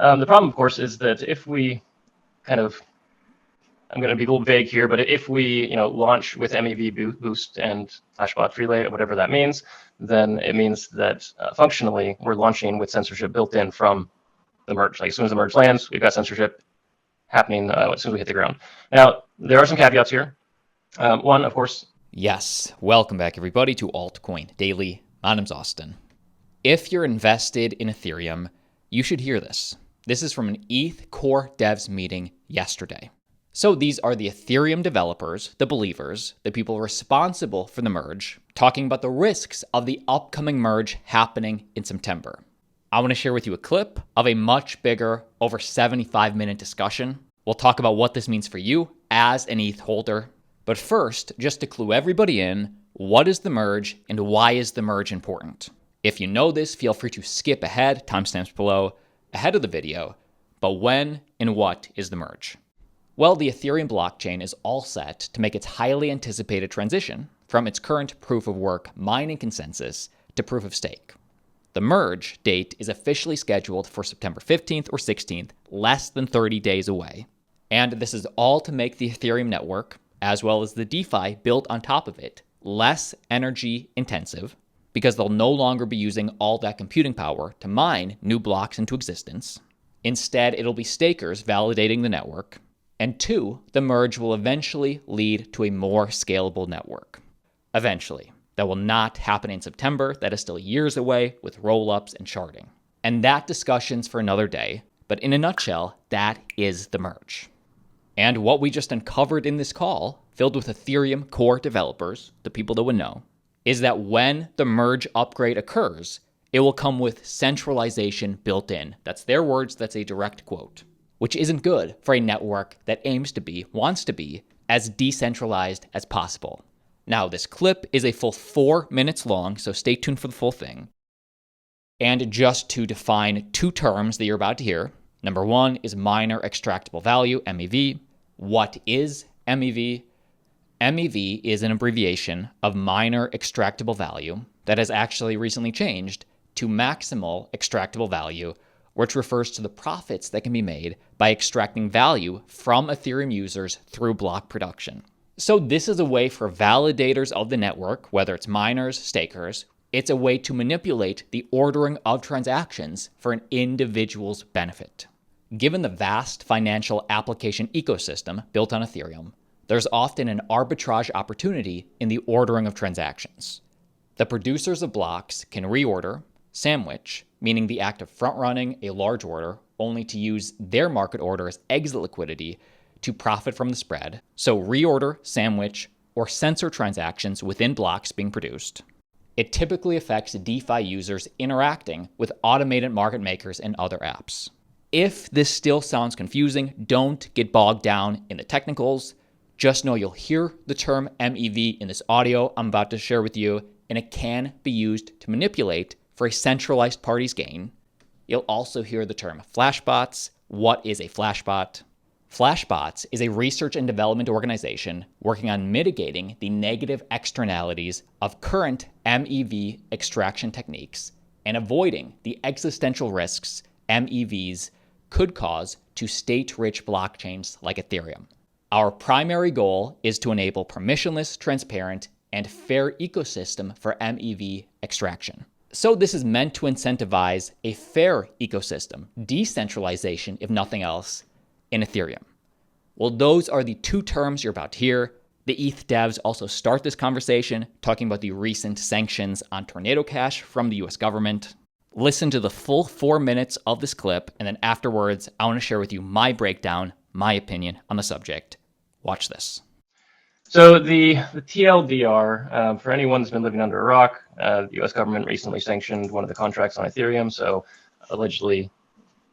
The problem, of course, is that if we I'm going to be a little vague here, but if we launch with MEV boost and Flashbot relay, whatever that means, then it means that functionally we're launching with censorship built in from the merge. Like as soon as the merge lands, we've got censorship happening as soon as we hit the ground. Now, there are some caveats here. One, of course. Yes, welcome back everybody to Altcoin Daily. My name's Austin. If you're invested in Ethereum, you should hear this. This is from an ETH core devs meeting yesterday. So these are the Ethereum developers, the believers, the people responsible for the merge, talking about the risks of the upcoming merge happening in September. I want to share with you a clip of a much bigger, over 75-minute discussion. We'll talk about what this means for you as an ETH holder. But first, just to clue everybody in, what is the merge and why is the merge important? If you know this, feel free to skip ahead, timestamps below, ahead of the video. But when and what is the merge? Well, the Ethereum blockchain is all set to make its highly anticipated transition from its current proof of work mining consensus to proof of stake. The merge date is officially scheduled for September 15th or 16th, less than 30 days away. And this is all to make the Ethereum network, as well as the DeFi built on top of it, less energy intensive, because they'll no longer be using all that computing power to mine new blocks into existence. Instead, it'll be stakers validating the network. And two, the merge will eventually lead to a more scalable network. Eventually. That will not happen in September. That is still years away with rollups and sharding. And that discussion's for another day. But in a nutshell, that is the merge. And what we just uncovered in this call, filled with Ethereum core developers, the people that would know, is that when the merge upgrade occurs, it will come with centralization built in. That's their words, that's a direct quote. Which isn't good for a network that wants to be, as decentralized as possible. Now, this clip is a full 4 minutes long, so stay tuned for the full thing. And just to define two terms that you're about to hear, number one is miner extractable value, MEV. What is MEV? MEV is an abbreviation of miner extractable value that has actually recently changed to maximal extractable value, which refers to the profits that can be made by extracting value from Ethereum users through block production. So this is a way for validators of the network, whether it's miners, stakers, it's a way to manipulate the ordering of transactions for an individual's benefit. Given the vast financial application ecosystem built on Ethereum, there's often an arbitrage opportunity in the ordering of transactions. The producers of blocks can reorder, sandwich, meaning the act of front-running a large order only to use their market order as exit liquidity to profit from the spread. So reorder, sandwich, or censor transactions within blocks being produced. It typically affects DeFi users interacting with automated market makers and other apps. If this still sounds confusing, don't get bogged down in the technicals. Just know you'll hear the term MEV in this audio I'm about to share with you, and it can be used to manipulate for a centralized party's gain. You'll also hear the term Flashbots. What is a Flashbot? Flashbots is a research and development organization working on mitigating the negative externalities of current MEV extraction techniques and avoiding the existential risks MEVs could cause to state-rich blockchains like Ethereum. Our primary goal is to enable permissionless, transparent, and fair ecosystem for MEV extraction. So this is meant to incentivize a fair ecosystem, decentralization if nothing else, in Ethereum. Well, those are the two terms you're about to hear. The ETH devs also start this conversation talking about the recent sanctions on Tornado Cash from the US government. Listen to the full 4 minutes of this clip, and then afterwards, I want to share with you my breakdown, my opinion on the subject. Watch this. So the TLDR, for anyone who's been living under a rock, the US government recently sanctioned one of the contracts on Ethereum. So allegedly,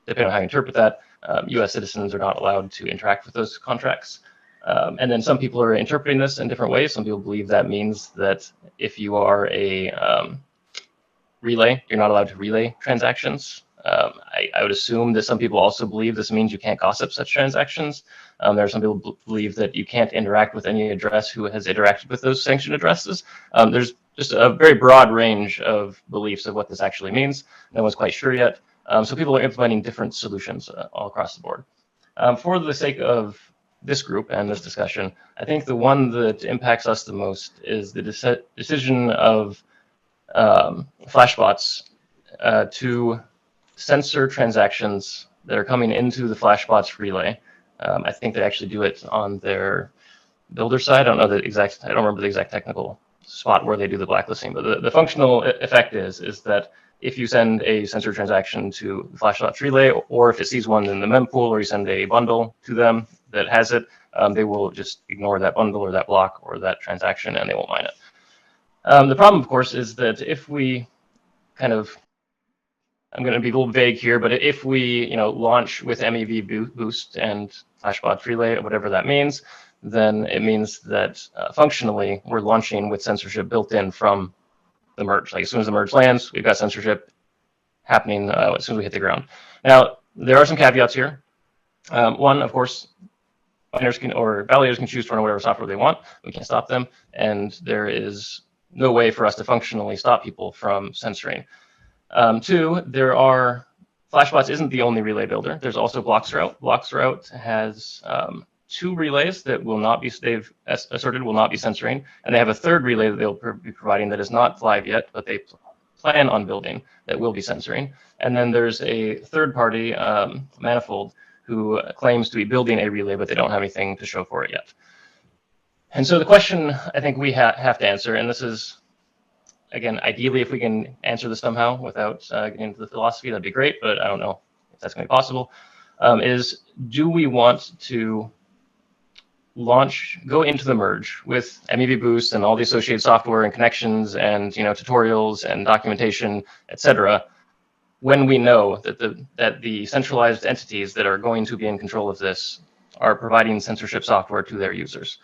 depending on how you interpret that, US citizens are not allowed to interact with those contracts. And then some people are interpreting this in different ways. Some people believe that means that if you are a relay, you're not allowed to relay transactions. I would assume that some people also believe this means you can't gossip such transactions. There are some people who believe that you can't interact with any address who has interacted with those sanctioned addresses. There's just a very broad range of beliefs of what this actually means. No one's quite sure yet. So people are implementing different solutions all across the board. For the sake of this group and this discussion, I think the one that impacts us the most is the decision of Flashbots to censor transactions that are coming into the Flashbots relay. I think they actually do it on their builder side. I don't remember the exact technical spot where they do the blacklisting, but the functional effect is that if you send a censored transaction to the Flashbots relay, or if it sees one in the mempool, or you send a bundle to them that has it, they will just ignore that bundle or that block or that transaction, and they won't mine it. The problem, of course, is that if we kind of, I'm going to be a little vague here, but if we launch with MEV boost and Flashbots relay, whatever that means, then it means that functionally we're launching with censorship built in from the merge. Like as soon as the merge lands, we've got censorship happening as soon as we hit the ground. Now, there are some caveats here. One, of course, miners or validators can choose to run whatever software they want. We can't stop them, and there is no way for us to functionally stop people from censoring. Two, Flashbots isn't the only relay builder. There's also Bloxroute. Bloxroute has 2 relays that they've asserted will not be censoring, and they have a third relay that they'll be providing that is not live yet, but they plan on building that will be censoring. And then there's a third party, Manifold, who claims to be building a relay, but they don't have anything to show for it yet. And so the question I think we have to answer, and this is, again, ideally if we can answer this somehow without getting into the philosophy, that'd be great, but I don't know if that's going to be possible, is do we want to go into the merge with MEV Boost and all the associated software and connections and tutorials and documentation, etc., when we know that the centralized entities that are going to be in control of this are providing censorship software to their users?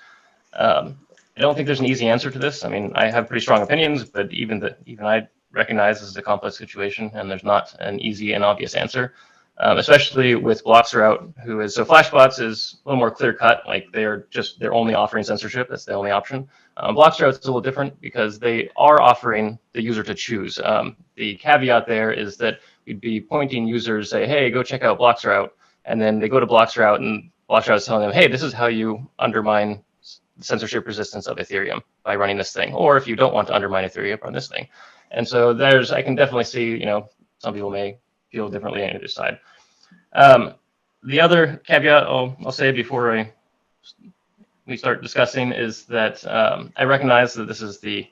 I don't think there's an easy answer to this. I mean, I have pretty strong opinions, but even I recognize this is a complex situation, and there's not an easy and obvious answer. Especially with Bloxroute, so Flashbots is a little more clear cut. Like they're only offering censorship. That's the only option. Bloxroute is a little different because they are offering the user to choose. The caveat there is that you'd be pointing users, say, hey, go check out Bloxroute, and then they go to Bloxroute, and Bloxroute is telling them, hey, this is how you undermine the censorship resistance of Ethereum by running this thing. Or if you don't want to undermine Ethereum, run this thing. And so I can definitely see, some people may feel differently on either side. The other caveat I'll say before we start discussing is that I recognize that this is the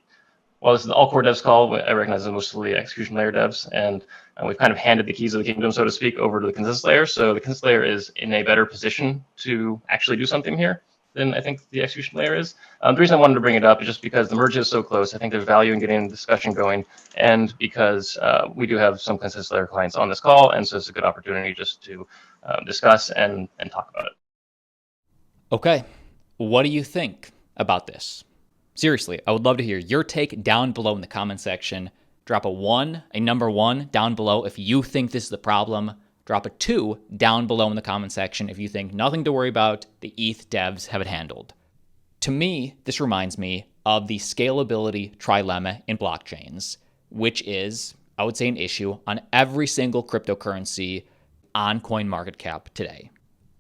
all-core devs call. I recognize it's mostly execution layer devs, and we've kind of handed the keys of the kingdom, so to speak, over to the consensus layer. So the consensus layer is in a better position to actually do something here than I think the execution layer is. The reason I wanted to bring it up is just because the merge is so close. I think there's value in getting the discussion going, and because we do have some consensus layer clients on this call, and so it's a good opportunity just to discuss and talk about it. Okay, what do you think about this? Seriously, I would love to hear your take down below in the comment section. Drop a number 1 down below if you think this is the problem. Drop a 2 down below in the comment section if you think nothing to worry about, the ETH devs have it handled. To me, this reminds me of the scalability trilemma in blockchains, which is, I would say, an issue on every single cryptocurrency on CoinMarketCap today,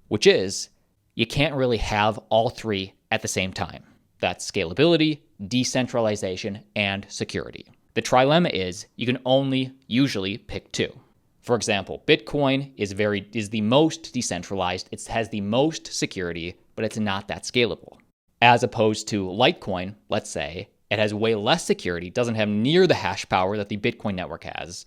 which is you can't really have all 3 at the same time. That's scalability, decentralization, and security. The trilemma is you can only usually pick 2. For example, Bitcoin is the most decentralized. It has the most security, but it's not that scalable. As opposed to Litecoin, let's say, it has way less security, doesn't have near the hash power that the Bitcoin network has.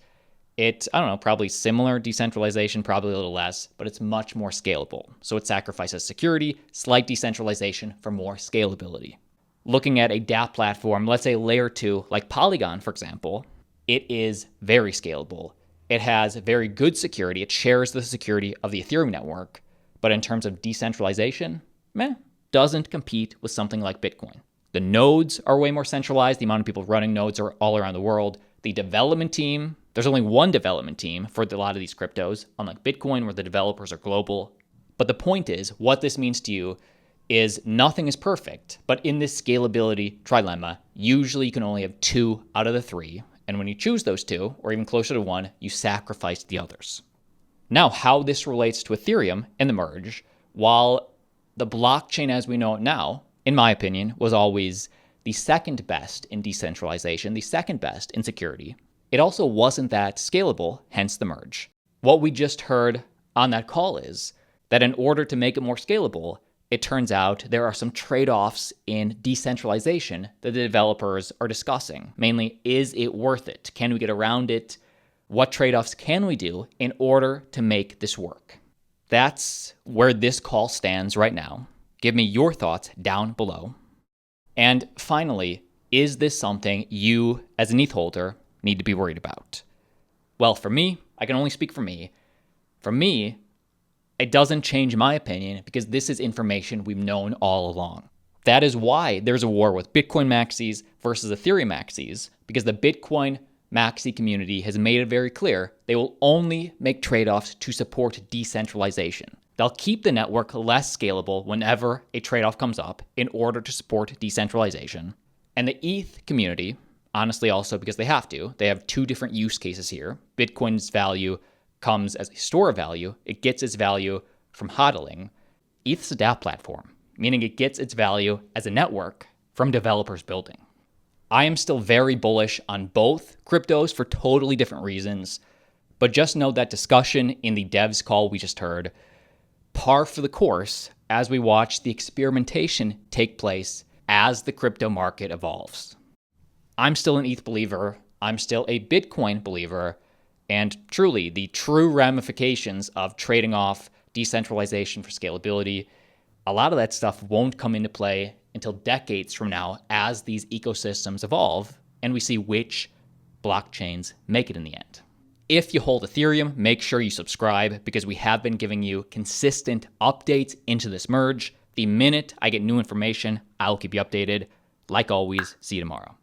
Probably similar decentralization, probably a little less, but it's much more scalable. So it sacrifices security, slight decentralization for more scalability. Looking at a dApp platform, let's say layer 2, like Polygon, for example, it is very scalable. It has very good security. It shares the security of the Ethereum network. But in terms of decentralization, doesn't compete with something like Bitcoin. The nodes are way more centralized. The amount of people running nodes are all around the world. The development team, there's only one development team for a lot of these cryptos, unlike Bitcoin where the developers are global. But the point is, what this means to you is nothing is perfect. But in this scalability trilemma, usually you can only have 2 out of the 3. And when you choose those 2, or even closer to 1, you sacrifice the others. Now, how this relates to Ethereum and the merge, while the blockchain as we know it now, in my opinion, was always the second best in decentralization, the second best in security, it also wasn't that scalable, hence the merge. What we just heard on that call is that in order to make it more scalable, it turns out there are some trade-offs in decentralization that the developers are discussing. Mainly, is it worth it? Can we get around it? What trade-offs can we do in order to make this work? That's where this call stands right now. Give me your thoughts down below. And finally, is this something you, as an ETH holder, need to be worried about? Well, for me, I can only speak for me. For me, it doesn't change my opinion because this is information we've known all along. That is why there's a war with Bitcoin maxis versus Ethereum maxis, because the Bitcoin maxi community has made it very clear they will only make trade-offs to support decentralization. They'll keep the network less scalable whenever a trade-off comes up in order to support decentralization. And the ETH community, honestly also because they have to, they have two different use cases here. Bitcoin's value comes as a store of value. It gets its value from hodling. ETH's a DApp platform, meaning it gets its value as a network from developers building. I am still very bullish on both cryptos for totally different reasons, but just know that discussion in the devs call we just heard, par for the course as we watch the experimentation take place as the crypto market evolves. I'm still an ETH believer. I'm still a Bitcoin believer. And truly, the true ramifications of trading off decentralization for scalability, a lot of that stuff won't come into play until decades from now as these ecosystems evolve and we see which blockchains make it in the end. If you hold Ethereum, make sure you subscribe because we have been giving you consistent updates into this merge. The minute I get new information, I'll keep you updated. Like always, see you tomorrow.